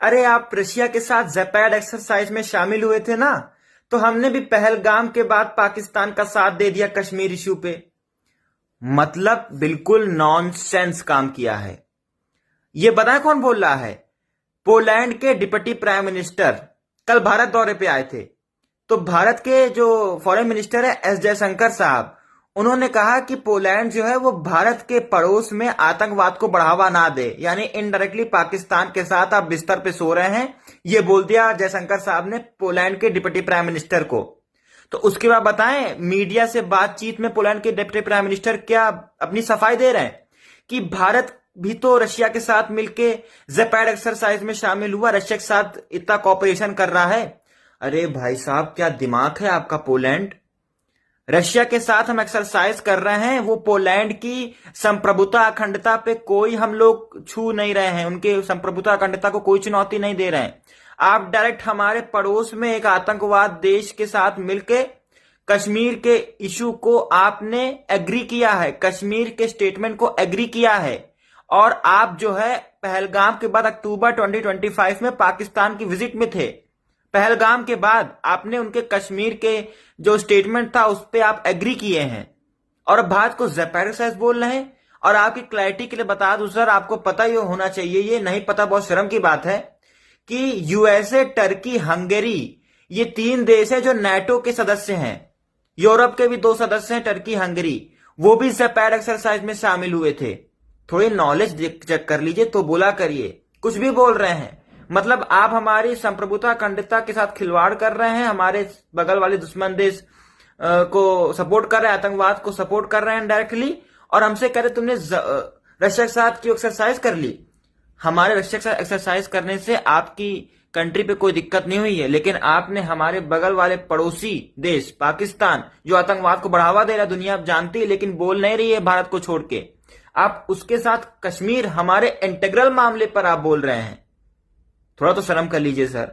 अरे आप रशिया के साथ ज़ेपैड एक्सरसाइज में शामिल हुए थे ना, तो हमने भी पहलगाम के बाद पाकिस्तान का साथ दे दिया कश्मीर इशू पे। मतलब बिल्कुल नॉनसेंस काम किया है। ये बताएं कौन बोल रहा है? पोलैंड के डिप्टी प्राइम मिनिस्टर कल भारत दौरे पे आए थे। तो भारत के जो फॉरेन मिनिस्टर है एस जयशंकर साहब, उन्होंने कहा कि पोलैंड जो है वो भारत के पड़ोस में आतंकवाद को बढ़ावा ना दे, यानी इनडायरेक्टली पाकिस्तान के साथ आप बिस्तर पे सो रहे हैं, ये बोल दिया जयशंकर साहब ने पोलैंड के डिप्टी प्राइम मिनिस्टर को। तो उसके बाद बताएं, मीडिया से बातचीत में पोलैंड के डिप्टी प्राइम मिनिस्टर क्या अपनी सफाई दे रहे हैं कि भारत भी तो रशिया के साथ मिलके ज़ेपैड एक्सरसाइज में शामिल हुआ, रशिया के साथ इतना कॉपरेशन कर रहा है। अरे भाई साहब, क्या दिमाग है आपका पोलैंड? रशिया के साथ हम एक्सरसाइज कर रहे हैं, वो पोलैंड की संप्रभुता अखंडता पे कोई हम लोग छू नहीं रहे हैं, उनके संप्रभुता अखंडता को कोई चुनौती नहीं दे रहे हैं। आप डायरेक्ट हमारे पड़ोस में एक आतंकवाद देश के साथ मिलके कश्मीर के इशू को आपने एग्री किया है, कश्मीर के स्टेटमेंट को एग्री किया है। और आप जो है पहलगाम के बाद अक्टूबर 2025 में पाकिस्तान की विजिट में थे। पहलगाम के बाद आपने उनके कश्मीर के जो स्टेटमेंट था उस पर आप एग्री किए हैं, और अब भारत को ज़ेपैड एक्सरसाइज बोल रहे हैं। और आपकी क्लैरिटी के लिए बता दूं सर, आपको पता ही होना चाहिए, ये नहीं पता बहुत शर्म की बात है, कि यूएसए, टर्की, हंगेरी, ये 3 देश है जो नाटो के सदस्य हैं। यूरोप के भी 2 सदस्य हैं, टर्की, हंगेरी, वो भी ज़ेपैड एक्सरसाइज में शामिल हुए थे। थोड़ी नॉलेज चेक कर लीजिए तो बोला करिए, कुछ भी बोल रहे हैं। मतलब आप हमारी संप्रभुता अखंडता के साथ खिलवाड़ कर रहे हैं, हमारे बगल वाले दुश्मन देश को सपोर्ट कर रहे हैं, आतंकवाद को सपोर्ट कर रहे हैं डायरेक्टली, और हमसे कह रहे तुमने रशिया के साथ क्यों एक्सरसाइज कर ली। हमारे रशिया के साथ एक्सरसाइज करने से आपकी कंट्री पे कोई दिक्कत नहीं हुई है, लेकिन आपने हमारे बगल वाले पड़ोसी देश पाकिस्तान, जो आतंकवाद को बढ़ावा दे रहा है, दुनिया जानती है लेकिन बोल नहीं रही है भारत को छोड़ के, आप उसके साथ कश्मीर, हमारे इंटीग्रल मामले पर आप बोल रहे हैं। थोड़ा तो शर्म कर लीजिए सर।